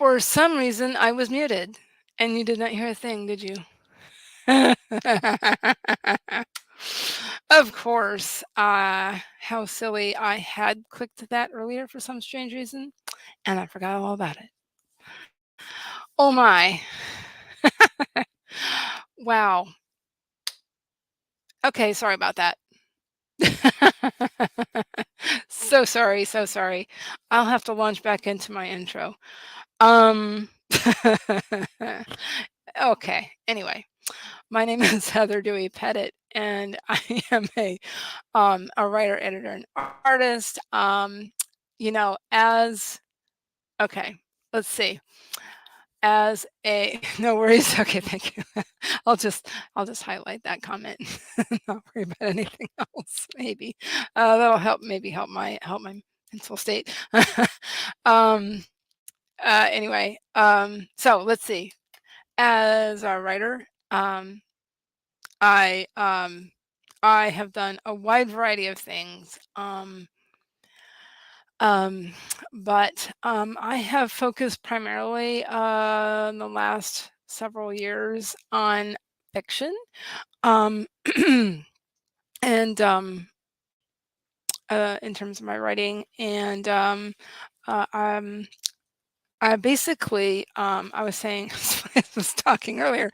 For some reason, I was muted, and you did not hear a thing, did you? Of course. How silly. I had clicked that earlier for some strange reason, and I forgot all about it. Oh my. Wow. Okay, sorry about that. So sorry, so sorry. I'll have to launch back into my intro. Um, okay, anyway, my name is Heather Dewey Pettit, and I am a writer, editor, and artist. As okay, let's see. As a no worries. Okay, thank you. I'll just I'll just highlight that comment. Not worry about anything else. Maybe that'll help my mental state. um. Anyway. So let's see. As a writer, I um, I have done a wide variety of things. Um, but I have focused primarily in the last several years on fiction. Um, and In terms of my writing, and uh, um, I basically, I was saying, I was talking earlier,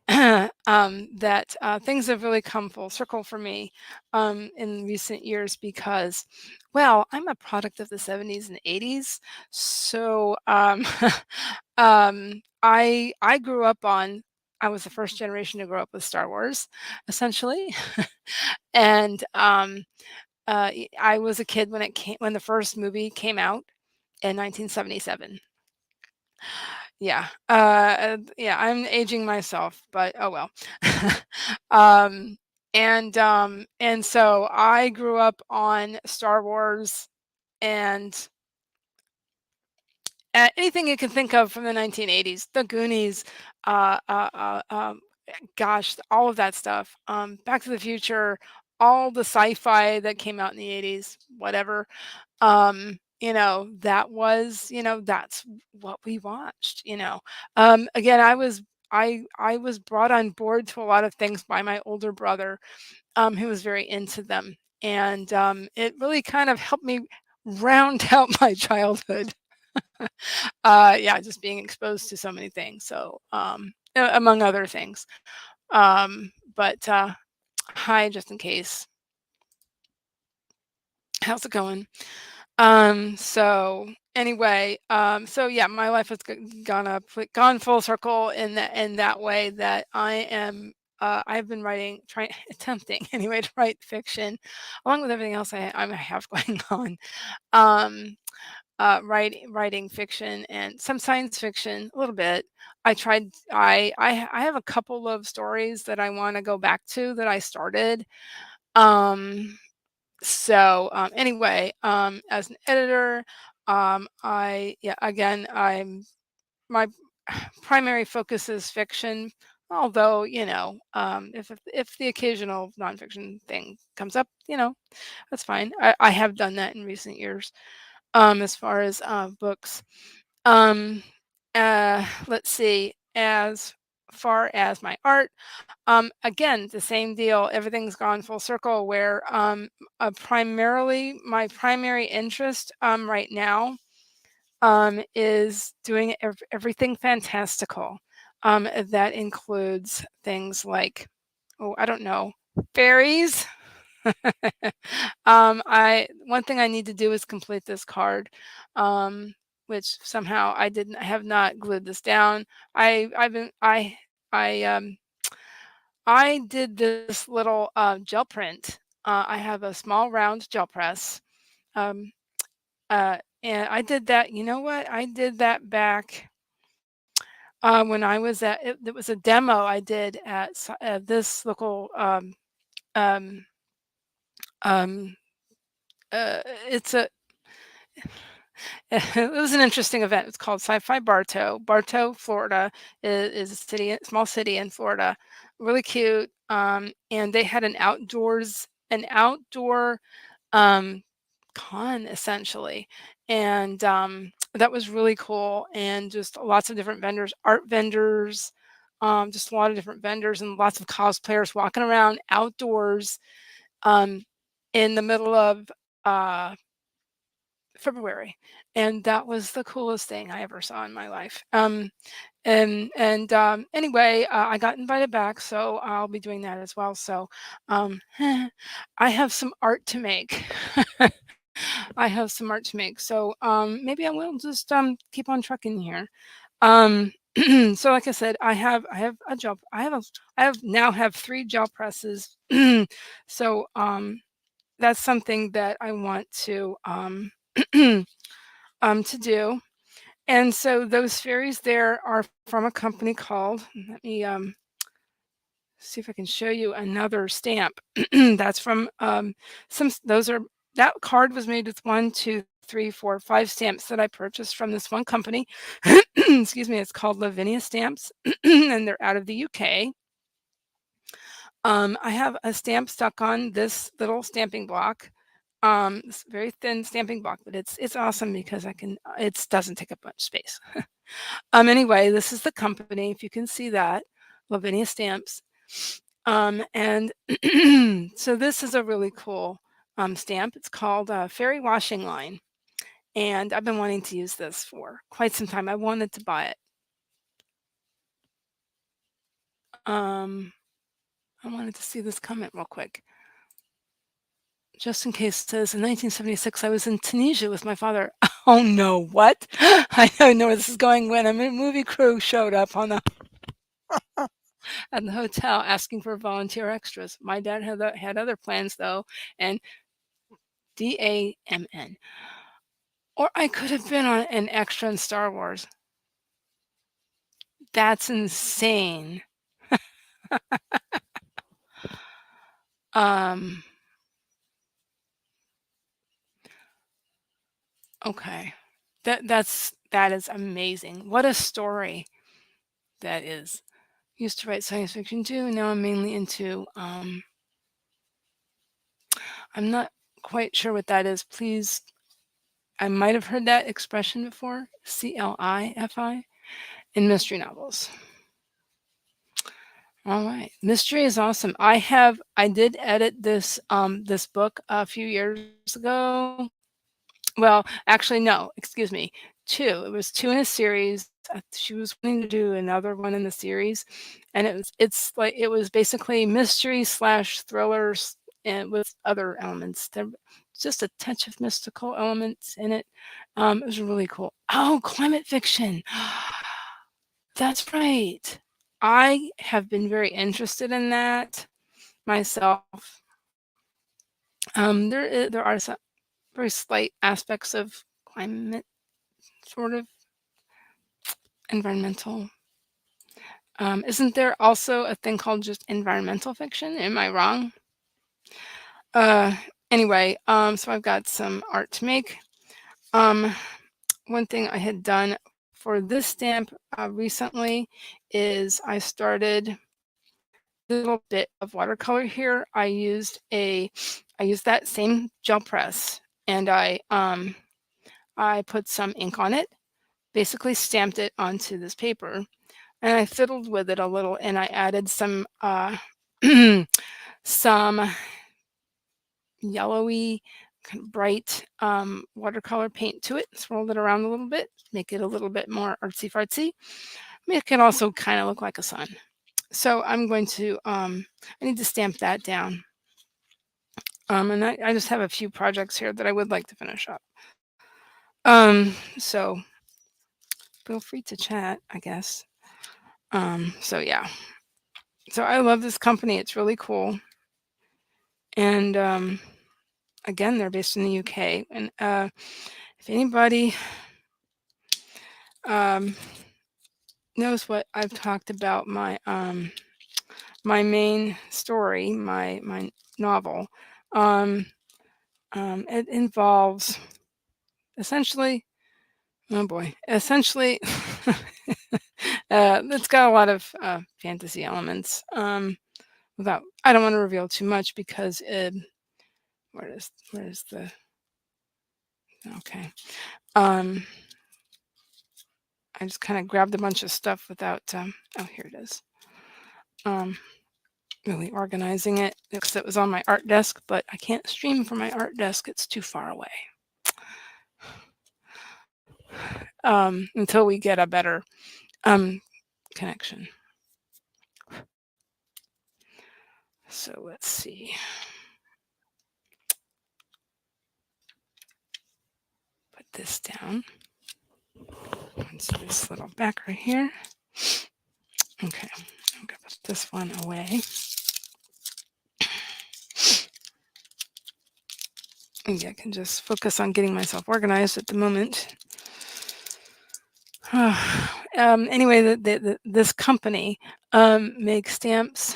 that things have really come full circle for me in recent years because, well, I'm a product of the 70s and 80s. So I grew up on, I was the first generation to grow up with Star Wars, essentially. And I was a kid when the first movie came out in 1977. Yeah, I'm aging myself, but oh well. um, and so I grew up on Star Wars and anything you can think of from the 1980s, The Goonies, uh, uh, uh, um, gosh, all of that stuff. Back to the Future, all the sci-fi that came out in the 80s, whatever. That's what we watched. Again, I was brought on board to a lot of things by my older brother, who was very into them. And it really kind of helped me round out my childhood. Yeah, just being exposed to so many things. So, among other things. But hi, just in case. How's it going? So anyway, so yeah, my life has gone full circle in that way that I've been trying, attempting anyway to write fiction, along with everything else I have going on. Um, writing fiction and some science fiction, a little bit. I have a couple of stories that I want to go back to that I started. Um, anyway, as an editor, my primary focus is fiction. Although, if the occasional nonfiction thing comes up, that's fine. I have done that in recent years. As far as books, um, let's see. As far as my art, again, the same deal. Everything's gone full circle where primarily my primary interest right now is doing everything fantastical. That includes things like, oh, I don't know, fairies. I One thing I need to do is complete this card, which somehow I have not glued this down. I've been I did this little gel print. I have a small round gel press. Um, and I did that. You know what? I did that back when I was it was a demo I did at this local um, um, it's a it was an interesting event. It's called Sci-Fi Bartow. Bartow, Florida is a small city in Florida. Really cute. And they had an outdoor um, con essentially. And that was really cool, and just lots of different vendors, art vendors, just a lot of different vendors and lots of cosplayers walking around outdoors, um, in the middle of, uh, February, and that was the coolest thing I ever saw in my life. Anyway, I got invited back, so I'll be doing that as well. So, I have some art to make. I have some art to make. So, maybe I will just keep on trucking here. Um, so like I said, I have a gel. I have now have 3 gel presses. So that's something that I want to do. And so those fairies there are from a company called, let me see if I can show you another stamp. That's from those are, that card was made with one, two, three, four, 5 stamps that I purchased from this one company. Excuse me, it's called Lavinia Stamps, and they're out of the UK. I have a stamp stuck on this little stamping block. This very thin stamping block, but it's awesome because I can. It doesn't take up much space. Anyway, this is the company. If you can see that, Lavinia Stamps. And so this is a really cool stamp. It's called Fairy Washing Line, and I've been wanting to use this for quite some time. I wanted to buy it. Um, I wanted to see this comment real quick, just in case it says in 1976 I was in Tunisia with my father. Oh no, what? I don't know where this is going. When a movie crew showed up on the at the hotel asking for volunteer extras. My dad had other plans though, and DAMN. Or I could have been on an extra in Star Wars. That's insane. Um, okay. That is amazing. What a story that is. Used to write science fiction too. Now I'm mainly into I'm not quite sure what that is. Please, I might have heard that expression before. CLIFI in mystery novels. All right. Mystery is awesome. I did edit this book a few years ago. Well, actually no, excuse me. 2. It was 2 in a series. She was wanting to do another one in the series, and it's like it was basically mystery slash thrillers and with other elements. There was just a touch of mystical elements in it. It was really cool. Oh, climate fiction. That's right. I have been very interested in that myself. There are some very slight aspects of climate, sort of environmental. Isn't there also a thing called just environmental fiction? Am I wrong? Uh, anyway, so I've got some art to make. Um, One thing I had done for this stamp recently is a little bit of watercolor here. I used that same gel press, and I put some ink on it, basically stamped it onto this paper, and I fiddled with it a little, and I added some some yellowy, kind of bright watercolor paint to it. Swirled it around a little bit, make it a little bit more artsy fartsy. Make it also kind of look like a sun. So I'm going to I need to stamp that down. And I just have a few projects here that I would like to finish up. So feel free to chat, I guess. So yeah. So I love this company. It's really cool. And again, they're based in the UK. And if anybody um, knows what I've talked about, my main story, my novel, um, it involves essentially, oh boy, essentially, it's got a lot of fantasy elements. Without, I don't want to reveal too much because where's the okay. Um, I just kind of grabbed a bunch of stuff without, oh, here it is. Um, really organizing it because it was on my art desk, but I can't stream from my art desk. It's too far away. Until we get a better connection. So let's see. Put this down. Let's do this little back right here. Okay, I'm gonna put this one away. Maybe I can just focus on getting myself organized at the moment. Anyway, this company makes stamps.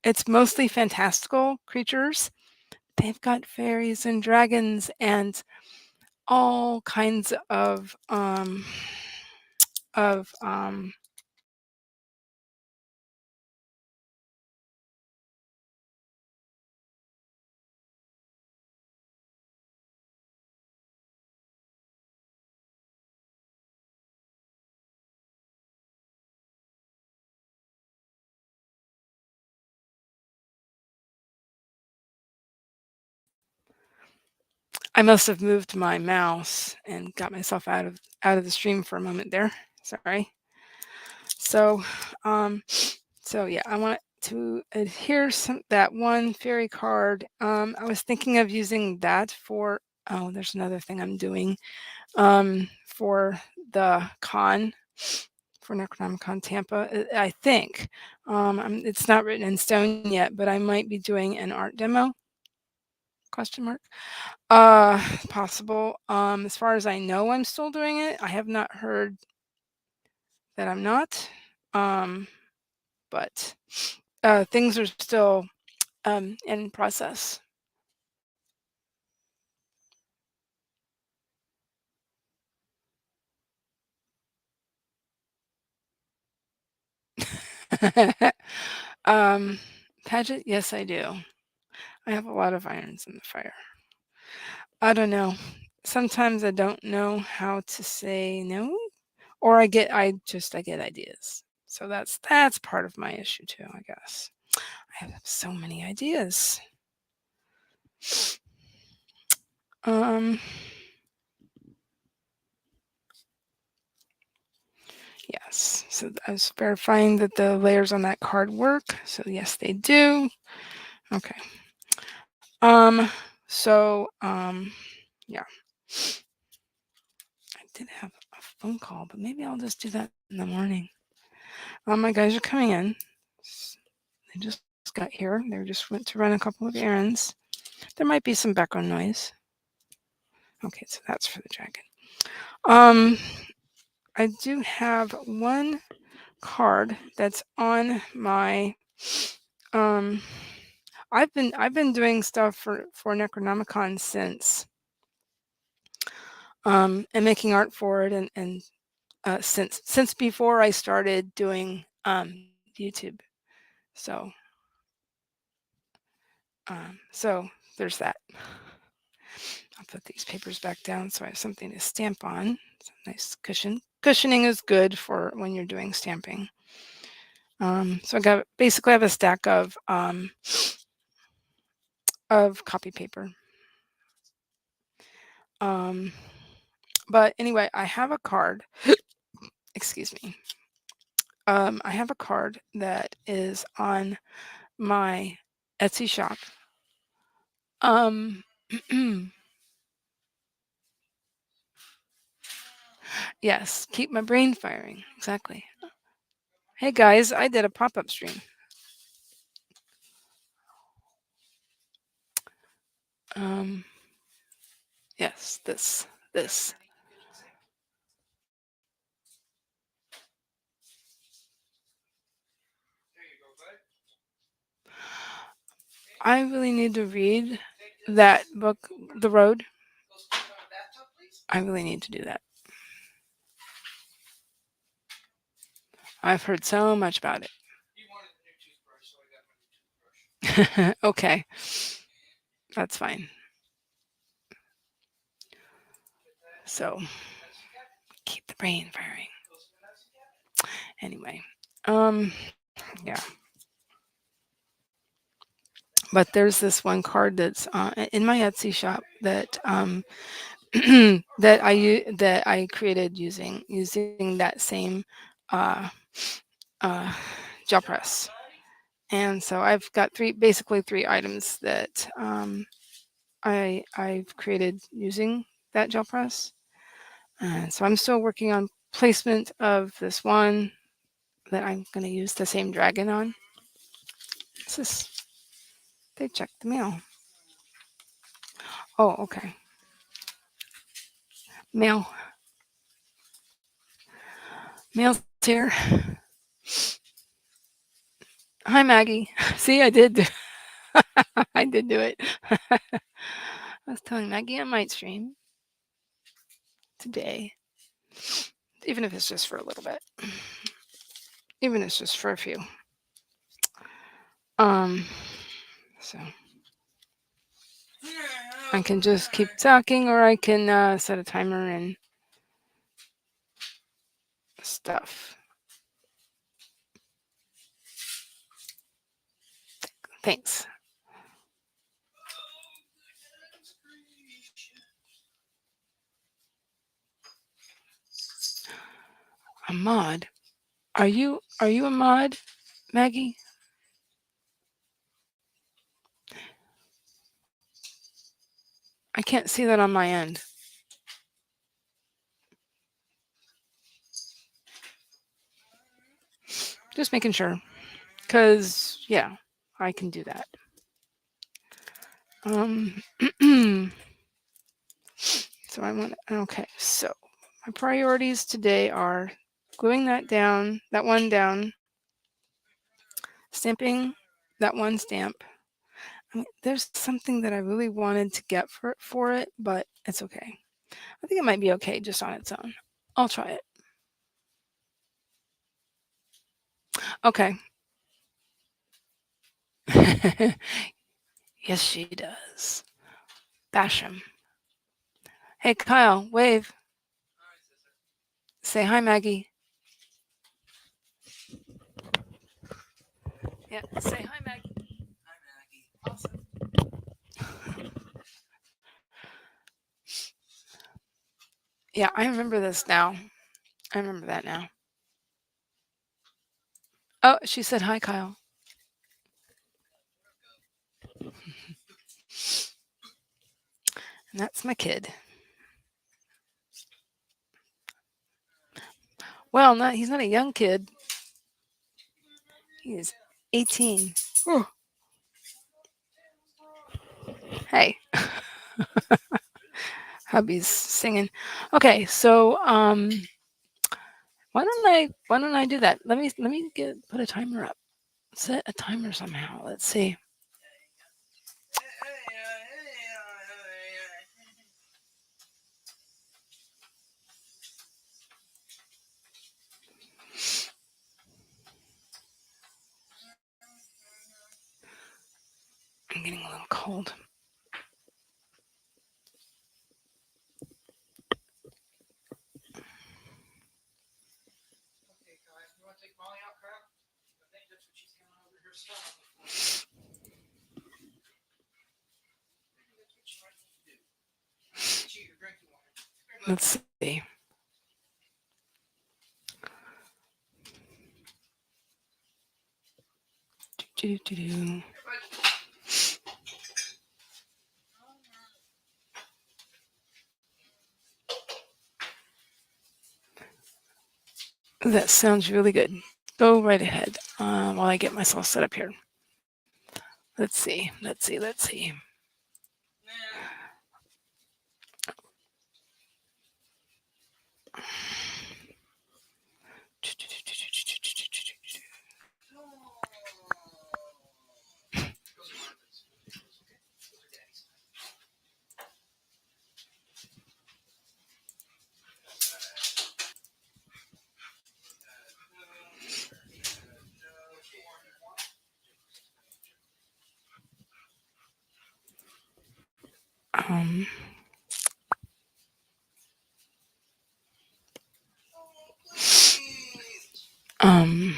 It's mostly fantastical creatures. They've got fairies and dragons and all kinds of I must have moved my mouse and got myself out of the stream for a moment there. Sorry. So, so yeah, I want to adhere that one fairy card. I was thinking of using that for. Oh, there's another thing I'm doing for the con for Necronomicon Tampa. I think it's not written in stone yet, but I might be doing an art demo. Question mark. Possible. As far as I know, I'm still doing it. I have not heard that I'm not. But things are still in process. um, Paget, yes, I do. I have a lot of irons in the fire. I don't know. Sometimes I don't know how to say no, or I get ideas. So that's part of my issue too, I guess. I have so many ideas. Um, yes. So I was verifying that the layers on that card work. So yes, they do. Okay. Um, yeah. I did have a phone call, but maybe I'll just do that in the morning. My guys are coming in. They just got here. They just went to run a couple of errands. There might be some background noise. Okay, so that's for the dragon. I do have one card that's on my I've been doing stuff for Necronomicon since and making art for it and since before I started doing YouTube. So so there's that. I'll put these papers back down so I have something to stamp on. It's a nice cushion. Cushioning is good for when you're doing stamping. So basically I have a stack of copy paper. But anyway, I have a card. Excuse me. I have a card that is on my Etsy shop. Um, yes, keep my brain firing. Exactly. Hey guys, I did a pop-up stream. Yes, this. I really need to read that book, The Road. I really need to do that. I've heard so much about it. Okay, that's fine. So keep the brain firing. Anyway, um, yeah. But there's this one card that's in my Etsy shop that that I created using that same uh, uh, gel press. And so I've got basically three items that I've created using that gel press. And so I'm still working on placement of this one that I'm going to use the same dragon on. This is, they checked the mail. Oh, okay. Mail. Mail's here. Hi, Maggie. See, I did. I did do it. I was telling Maggie I might stream today, even if it's just for a little bit, even if it's just for a few. Um, so I can just keep talking, or I can set a timer and stuff. Thanks. A mod? Are you a mod, Maggie? I can't see that on my end. Just making sure, cause yeah, I can do that. Um, so I want. Okay, so my priorities today are gluing that one down, stamping that one stamp. I mean, there's something that I really wanted to get for it, but it's okay. I think it might be okay just on its own. I'll try it. Okay. Yes, she does. Bash him. Hey, Kyle, wave. Say hi, Maggie. Yeah, say hi, Maggie. Hi, Maggie. Awesome. Yeah, I remember this now. I remember that now. Oh, she said hi, Kyle. And that's my kid. Well, he's not a young kid. He is 18. Oh, hey, hubby's singing. Okay, so why don't I do that? Let me put a timer up. Set a timer somehow. Let's see. I'm getting a little cold. Okay, guys, you want to take Molly out, crap? I think that's what she's coming over here stuff. Maybe that's what she wants to do. Cheat your drinking water. Let's see. Do. That sounds really good. Go right ahead while I get myself set up here. Let's see. Let's see. Let's see. Um, Um,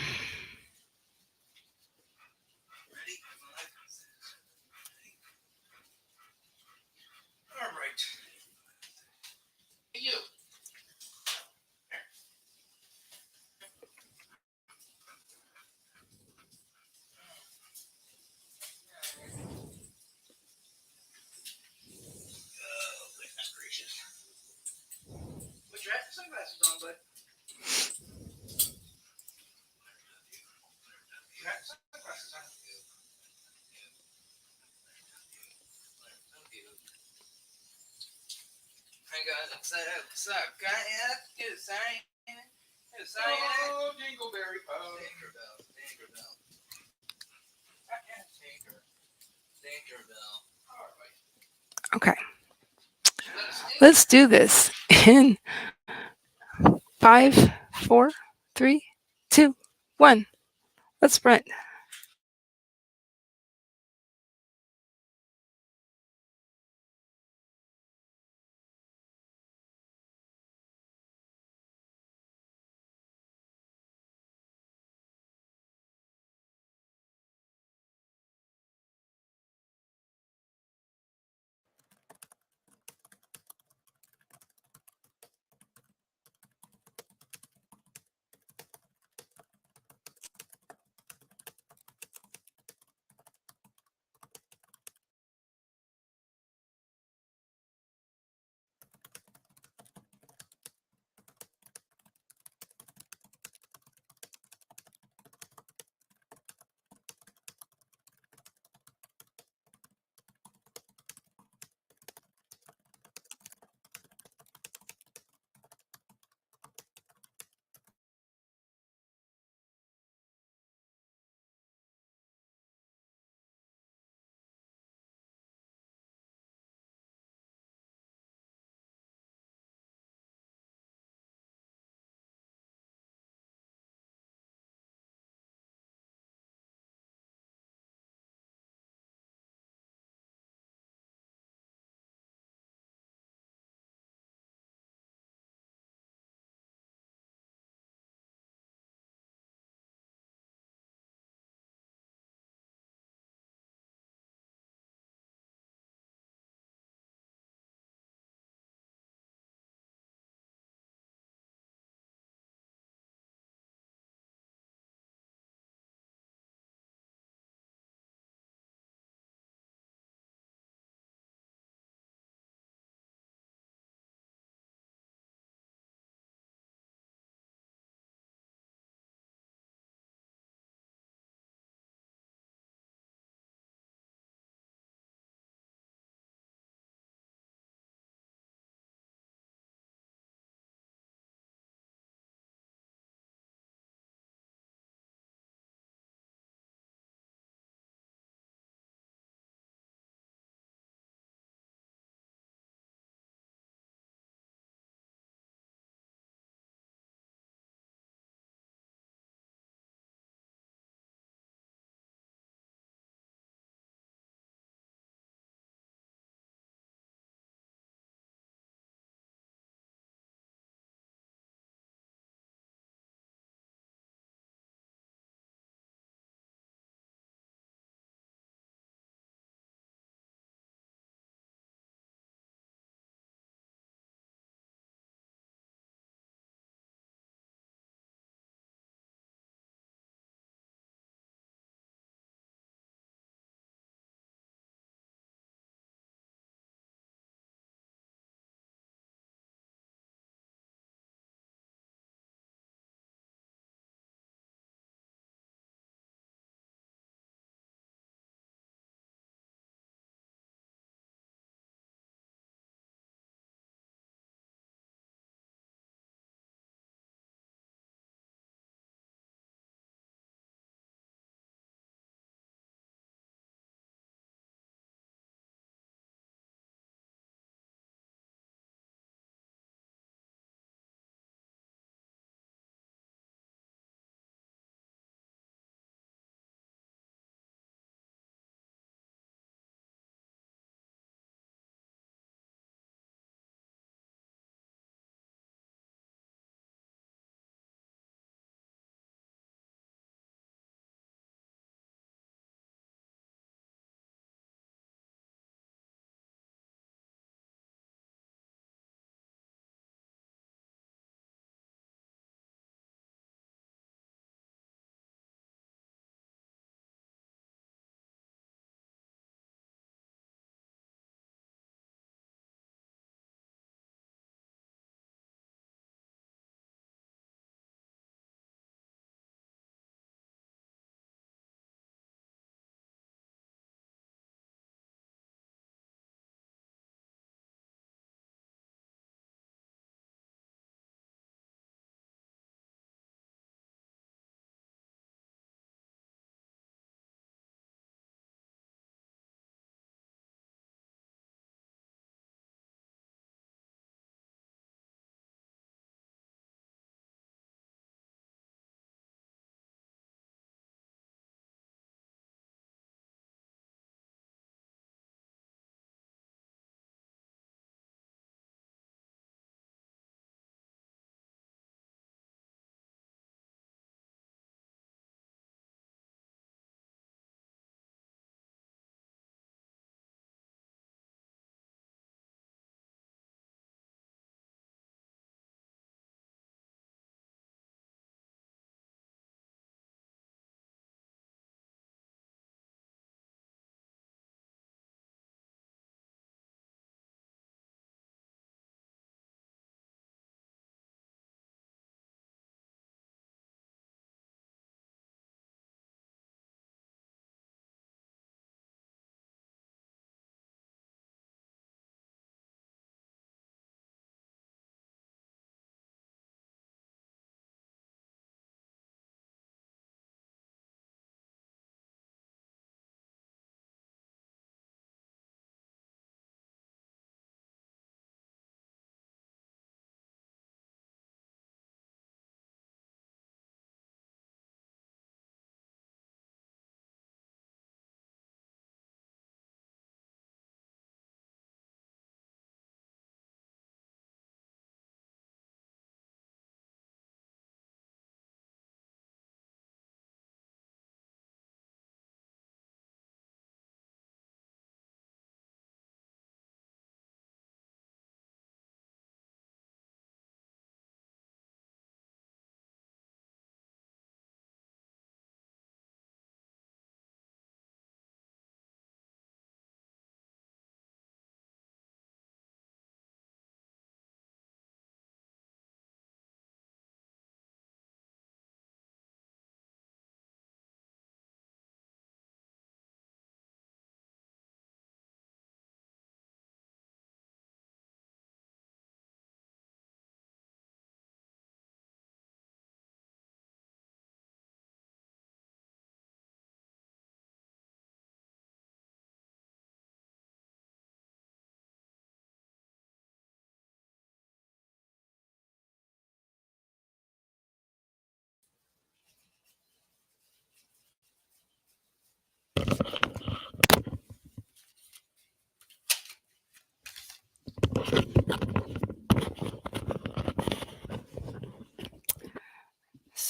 okay, let's do this in five, four, three, two, one. Let's sprint.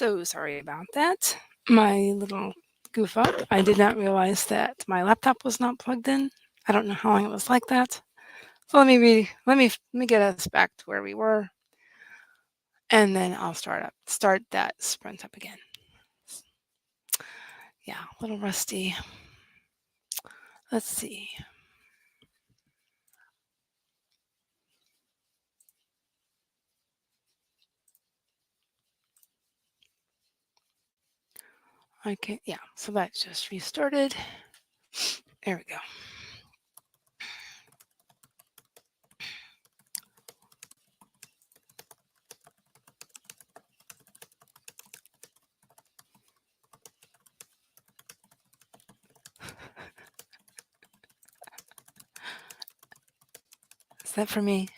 So sorry about that. My little goof up. I did not realize that my laptop was not plugged in. I don't know how long it was like that. So let me get us back to where we were, and then I'll start that sprint up again. Yeah, a little rusty. Let's see. Okay, yeah, so that just restarted. There we go. Is that for me?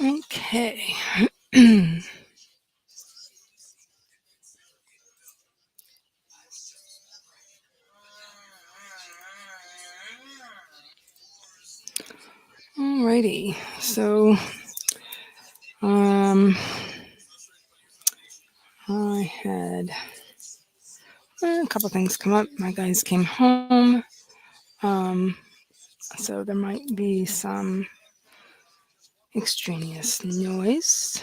Okay. Alrighty. So, um, I had a couple things come up. My guys came home. Um, so there might be some extraneous noise,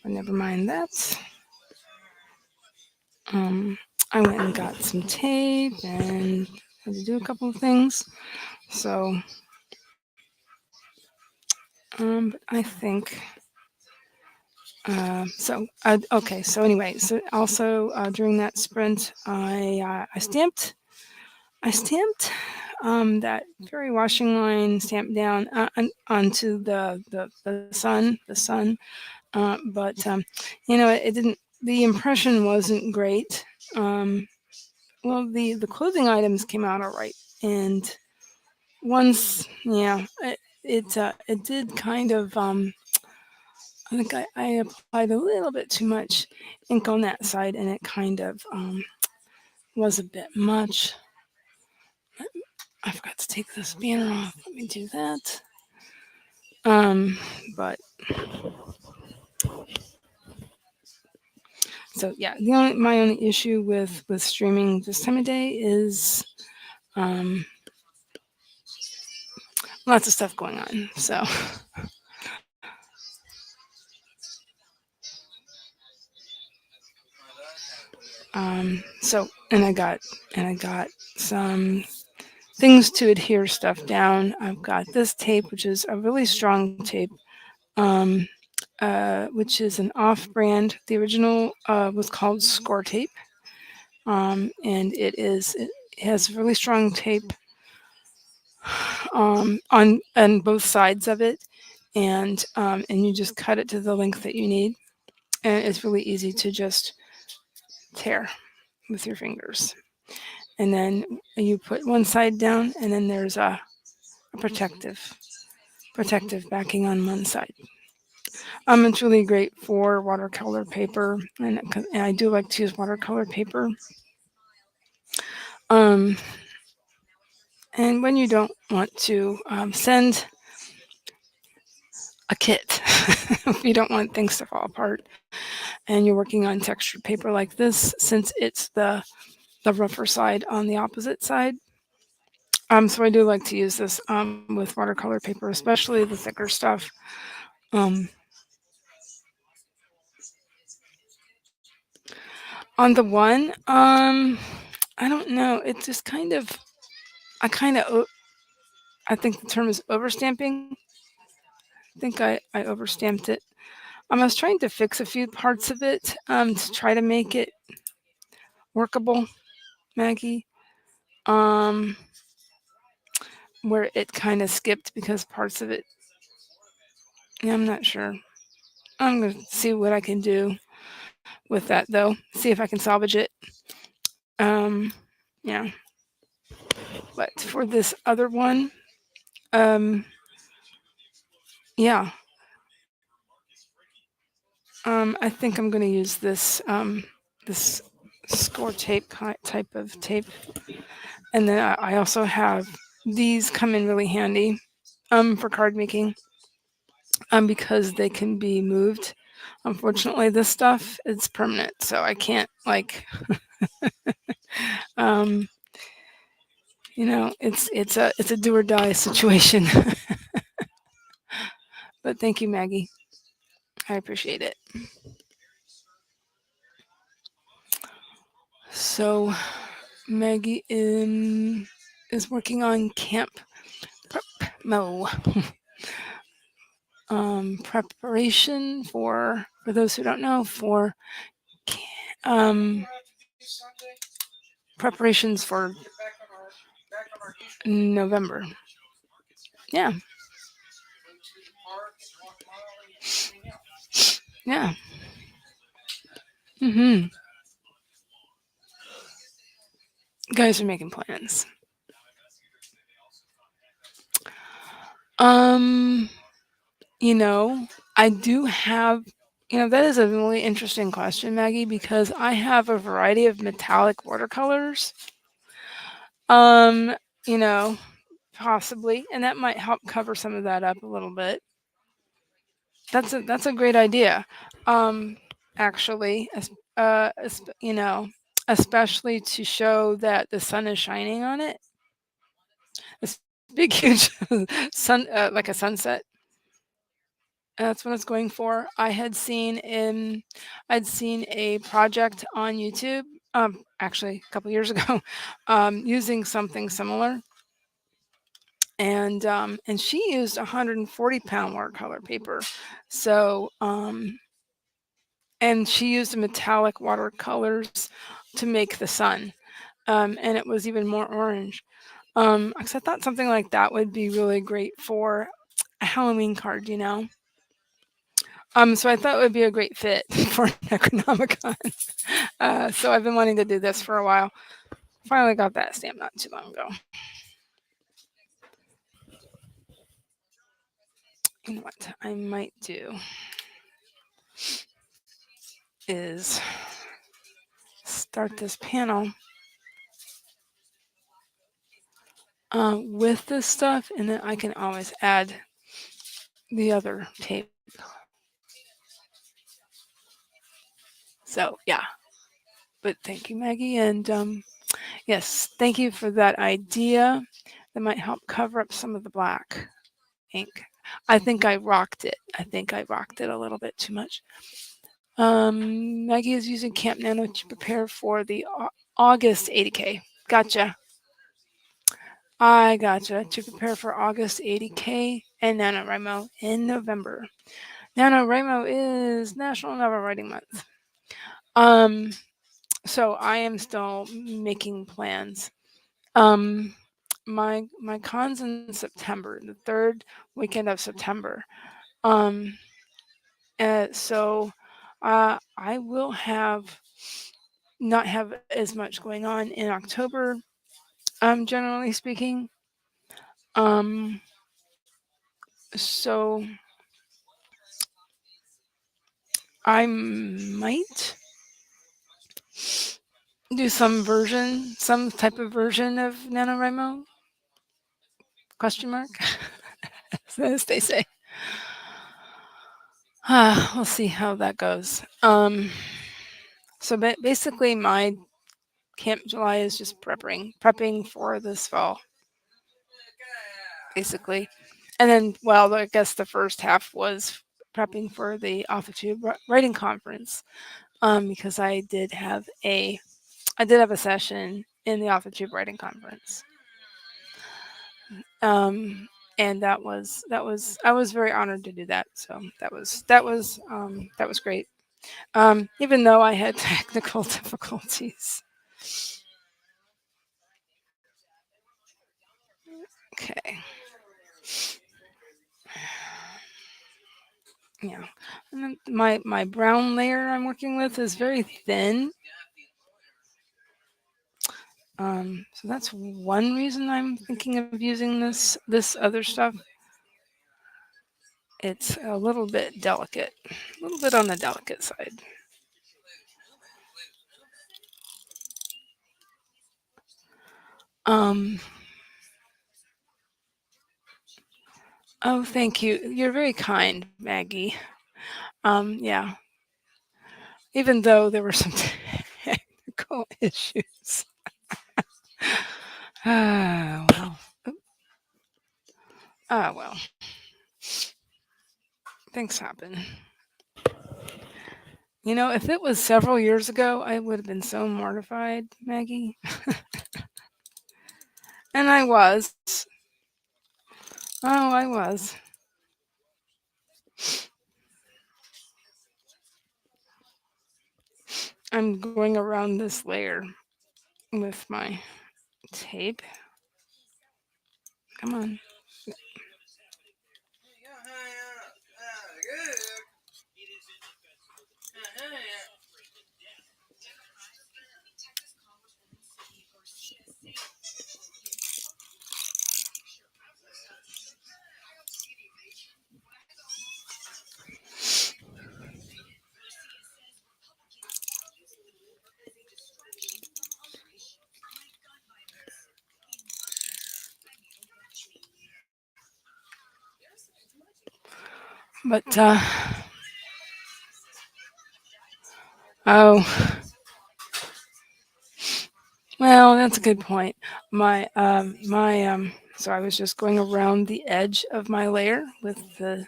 but never mind that. Um, I went and got some tape and had to do a couple of things. So, but I think okay. So anyway, so also during that sprint, I stamped that fairy washing line stamp down onto the sun. But it didn't. The impression wasn't great. Um, well, the clothing items came out all right, and once, yeah, it did kind of. I think I applied a little bit too much ink on that side, and it kind of was a bit much. I forgot to take this banner off. Let me do that. Um, but so yeah, my only issue with streaming this time of day is um, lots of stuff going on. So and I got some things to adhere stuff down. I've got this tape, which is a really strong tape, um, which is an off-brand. The original was called Score Tape, and it has really strong tape on both sides of it, and you just cut it to the length that you need, and it's really easy to just tear with your fingers. And then you put one side down, and then there's a protective backing on one side. It's really great for watercolor paper, and I do like to use watercolor paper. Um, and when you don't want to send a kit, if you don't want things to fall apart, and you're working on textured paper like this, since it's the rougher side on the opposite side. So I do like to use this with watercolor paper, especially the thicker stuff. Um, on the one, I don't know. It just kind of, I kind of, I think the term is overstamping. I think I overstamped it. I was trying to fix a few parts of it to try to make it workable, Maggie. Um, where it kind of skipped because parts of it, yeah, I'm not sure. I'm gonna see what I can do with that though. See if I can salvage it. Um, yeah. But for this other one, um, yeah, I think I'm gonna use this score tape type of tape, and then I also have these come in really handy for card making because they can be moved. Unfortunately, this stuff is permanent, so I can't um, it's a do or die situation. But thank you, Maggie. I appreciate it. So Maggie is working on camp mo preparation for those who don't know for um, preparations for November. Yeah, yeah. Hmm. Guys are making plans. Um, You know, I do have that is a really interesting question, Maggie, because I have a variety of metallic watercolors. Um, you know, possibly, and that might help cover some of that up a little bit. That's a great idea. Um, actually, especially to show that the sun is shining on it. This big, huge sun, like a sunset. That's what it's going for. I'd seen a project on YouTube, actually a couple years ago, using something similar, and she used 140-pound watercolor paper. So, and she used metallic watercolors to make the sun, and it was even more orange. 'Cause I thought something like that would be really great for a Halloween card, you know? So I thought it would be a great fit for Necronomicon. So I've been wanting to do this for a while. Finally got that stamp not too long ago. You know what I might do is start this panel with this stuff, and then I can always add the other tape. So yeah, but thank you, Maggie, and yes, thank you for that idea. That might help cover up some of the black ink. I think I rocked it. I think I rocked it a little bit too much. Maggie is using Camp Nano to prepare for the August 80K. Gotcha. I gotcha. To prepare for August 80K and NaNoWriMo in November. NaNoWriMo is National Novel Writing Month. Um, so I am still making plans. Um, my con's in September, the third weekend of September. Um, so I will have not have as much going on in October, generally speaking. Um, so I might do some type of version of NaNoWriMo? Question mark. As they say. We'll see how that goes. So basically, my Camp July is just prepping for this fall, basically. And then, well, I guess the first half was prepping for the Off the Tube writing conference, because I did have a session in the Off the Tube writing conference, um, and that was I was very honored to do that. So that was great. Even though I had technical difficulties. Okay. Yeah. And then my brown layer I'm working with is very thin. So that's one reason I'm thinking of using this other stuff. It's a little bit delicate, a little bit on the delicate side. Um, oh, thank you. You're very kind, Maggie. Yeah. Even though there were some technical issues. Ah, well. Ah, well. Things happen. If it was several years ago, I would have been so mortified, Maggie. And I was. Oh, I was. I'm going around this layer with my tape. Come on. But oh, well, that's a good point. So I was just going around the edge of my layer with the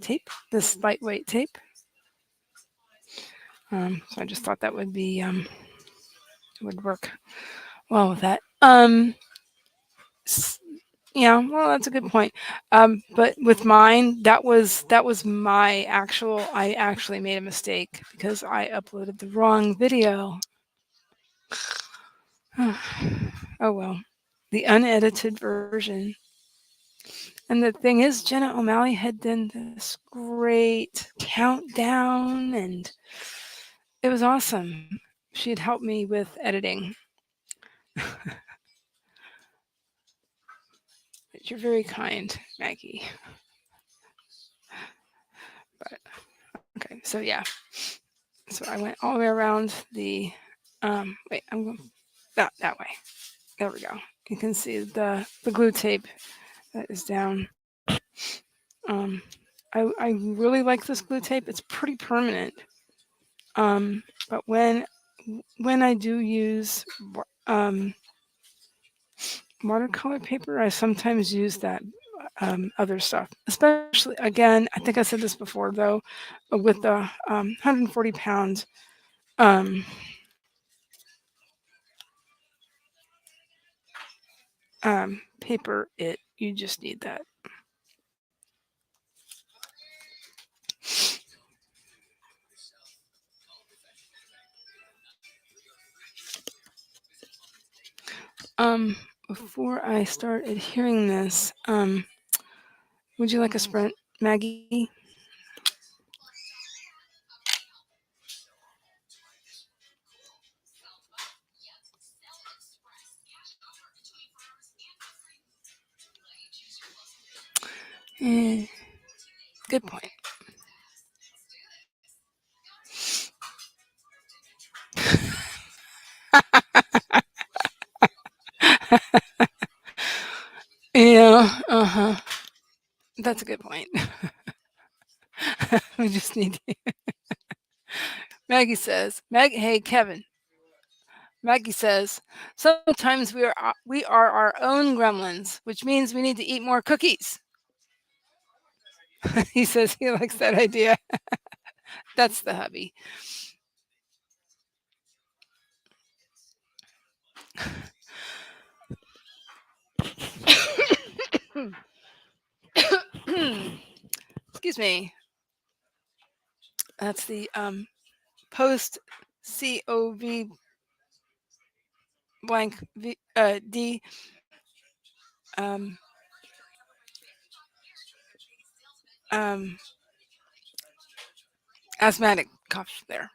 tape, this lightweight tape. So I just thought that would work well with that. S- yeah, well, that's a good point. But with mine, that was my actual. I actually made a mistake because I uploaded the wrong video. Oh well, the unedited version. And the thing is, Jenna O'Malley had done this great countdown, and it was awesome. She had helped me with editing. You're very kind, Maggie. But okay, so yeah, so I went all the way around the. Wait, I'm going that way. There we go. You can see the glue tape that is down. Um, I really like this glue tape. It's pretty permanent. But when I do use watercolor paper, I sometimes use that other stuff. Especially again, I think I said this before though, with the 140 pound um, paper, it you just need that. Um, Before I start adhering this, would you like a sprint, Maggie? Eh, good point. Yeah, uh huh. That's a good point. We just need. Maggie says, Hey Kevin. Maggie says, sometimes we are our own gremlins, which means we need to eat more cookies. He says he likes that idea. That's the hubby. Excuse me. That's the post COV blank D um, um, asthmatic cough there.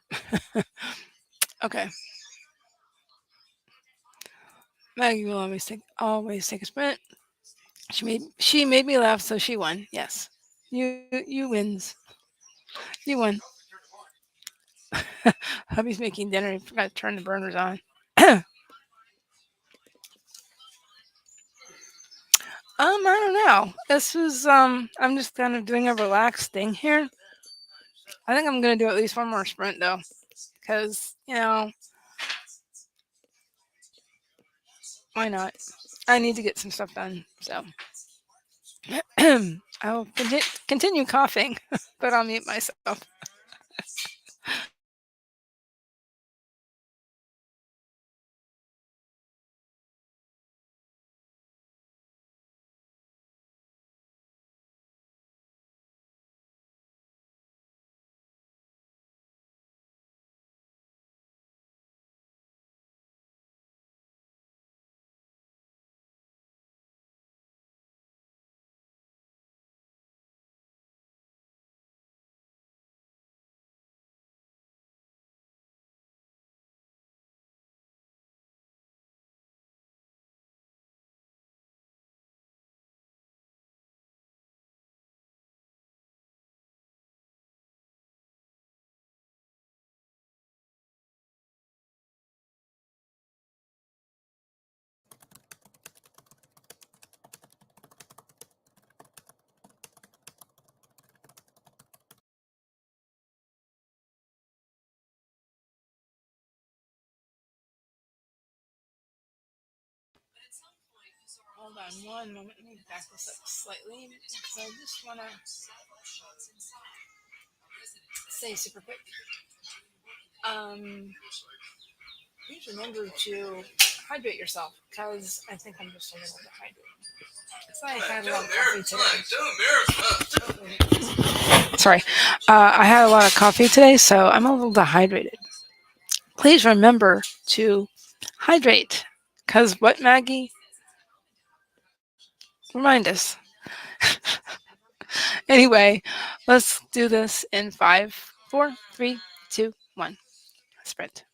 Okay. Maggie will always take a sprint. She made me laugh, so she won. Yes. You wins. You won. Hubby's making dinner. He forgot to turn the burners on. I don't know. This was I'm just kind of doing a relaxed thing here. I think I'm gonna do at least one more sprint though, because why not? I need to get some stuff done. So I will continue coughing, but I'll mute myself. Hold on one moment. Let me back this up slightly because I just want to say super quick. Um, please remember to hydrate yourself because I think I'm just a little dehydrated. So I had a lot of coffee today. Sorry, I had a lot of coffee today, so I'm a little dehydrated. Please remember to hydrate because what, Maggie? Remind us. Anyway, let's do this in 5, 4, 3, 2, 1. Sprint.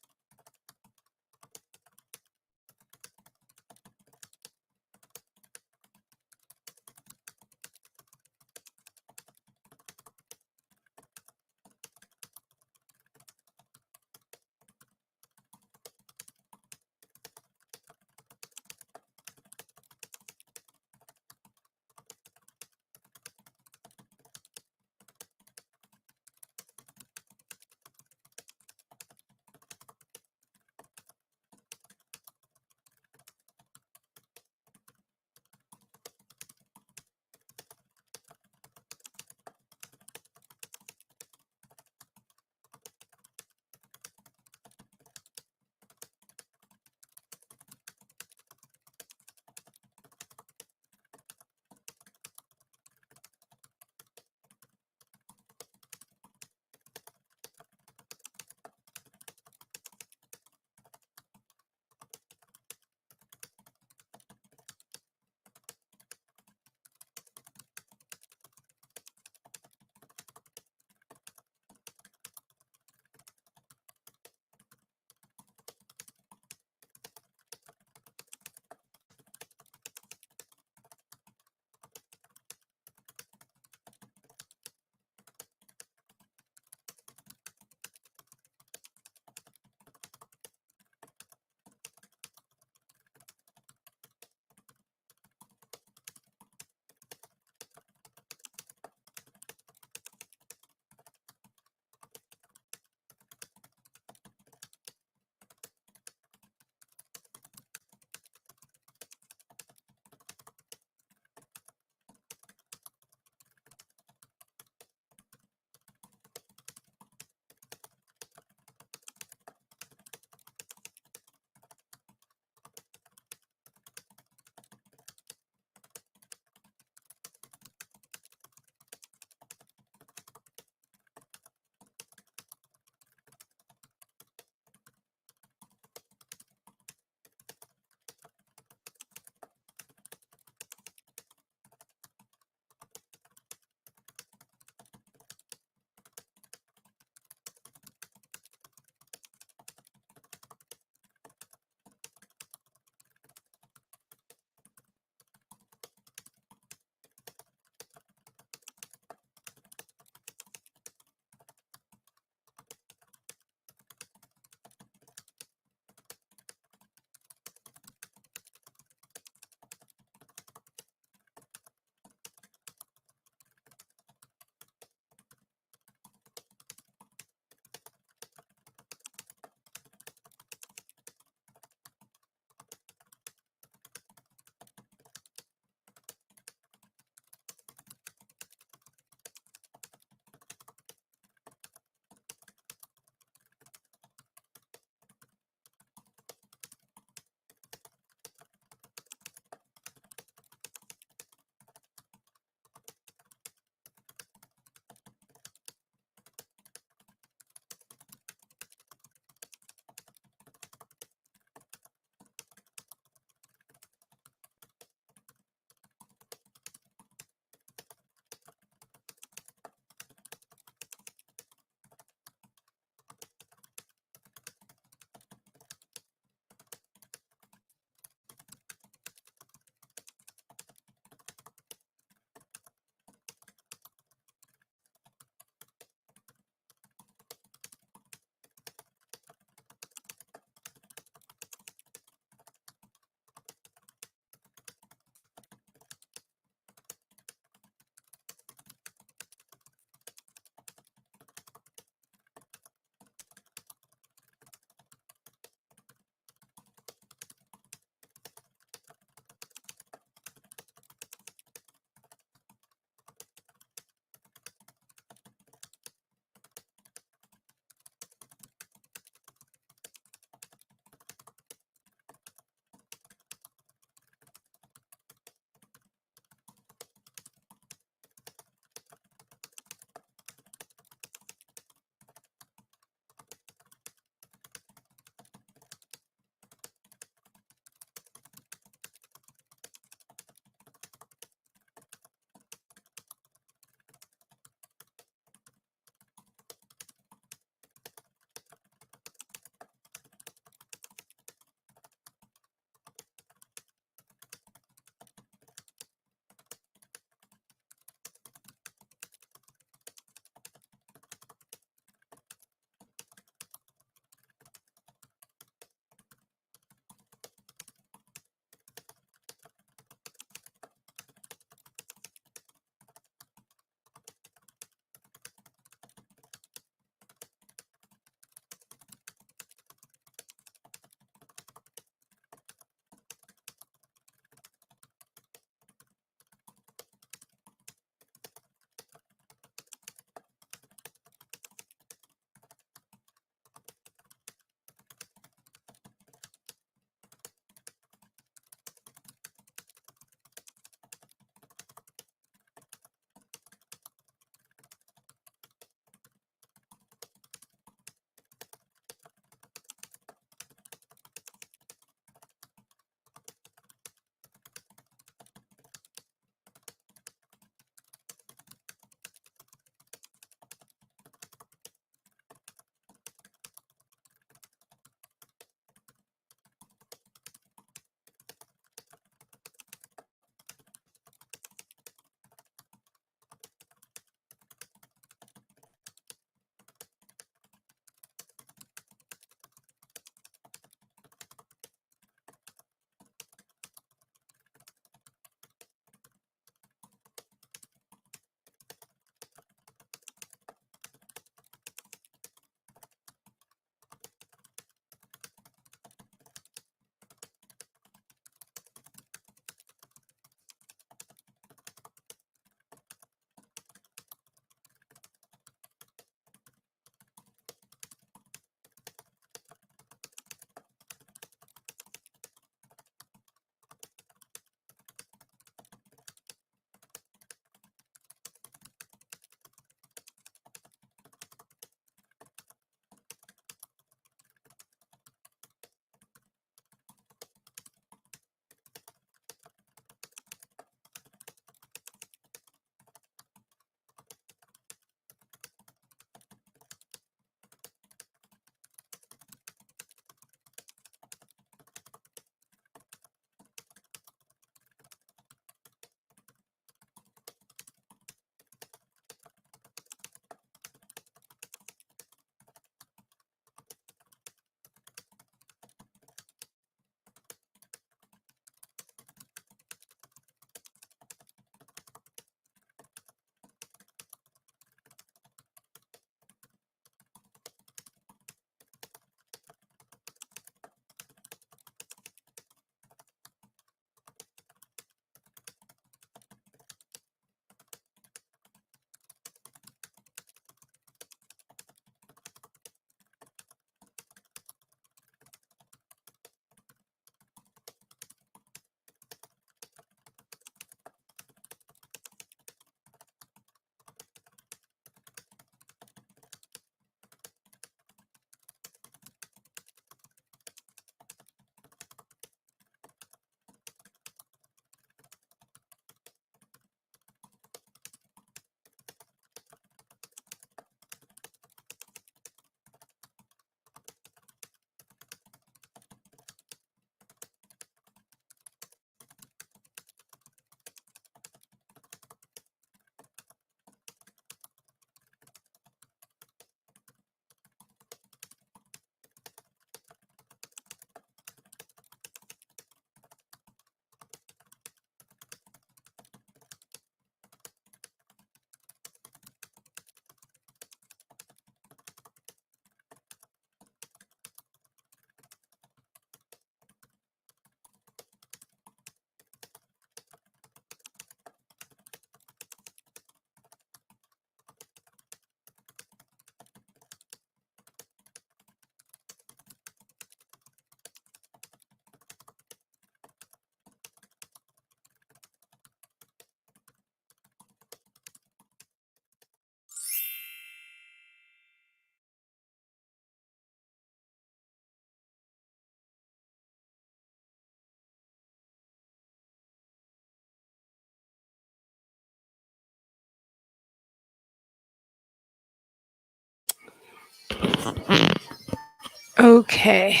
Okay.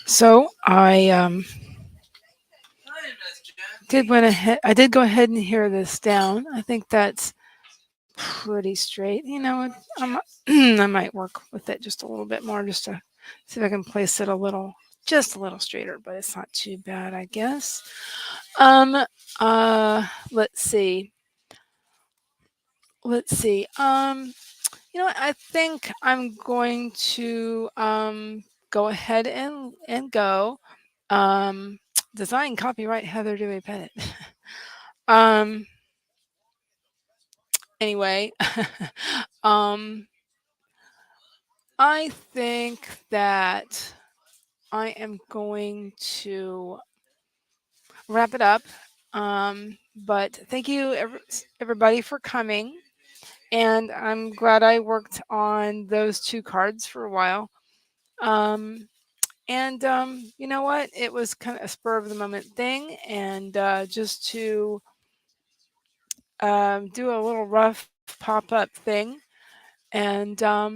So I did go ahead and hear this down. I think that's pretty straight. You know, I might work with it just a little bit more, just to see if I can place it just a little straighter. But it's not too bad, I guess. Um, let's see. Let's see. You know what? I think I'm going to go ahead and go. Um, design, copyright, Heather Dewey Pettit. um, anyway, um, I think that I am going to wrap it up. But thank you, everybody, for coming. And I'm glad I worked on those two cards for a while. Um, and you know what? It was kind of a spur of the moment thing, and just to do a little rough pop up thing. And I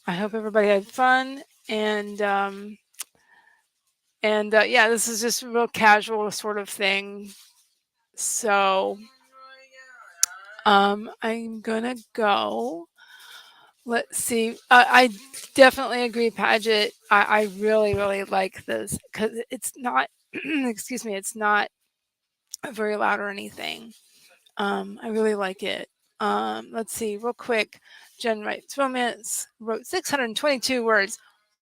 hope everybody had fun. And yeah, this is just a real casual sort of thing. So I'm gonna go. Let's see. I definitely agree, Paget. I really, really like this because it's not, excuse me, it's not very loud or anything. I really like it. Let's see, real quick. Jen writes romance, wrote 622 words.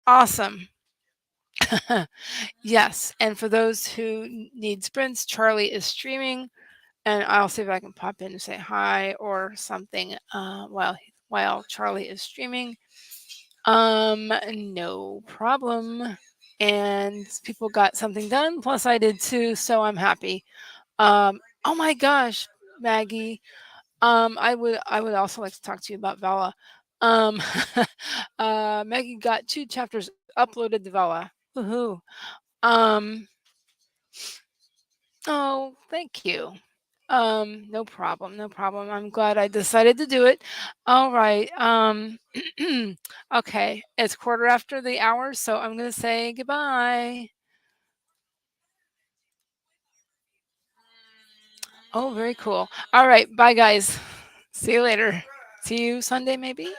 Awesome. Yes. And for those who need sprints, Charlie is streaming, and I'll see if I can pop in and say hi or something while Charlie is streaming. No problem. And people got something done. Plus, I did too, so I'm happy. Oh my gosh, Maggie. I would also like to talk to you about Vala. Um, Maggie got 2 chapters uploaded to Vala. Woohoo! Um, oh, thank you. No problem, no problem. I'm glad I decided to do it. All right. Okay, it's quarter after the hour, so I'm gonna say goodbye. Oh, very cool. All right, bye guys. See you later. See you Sunday maybe.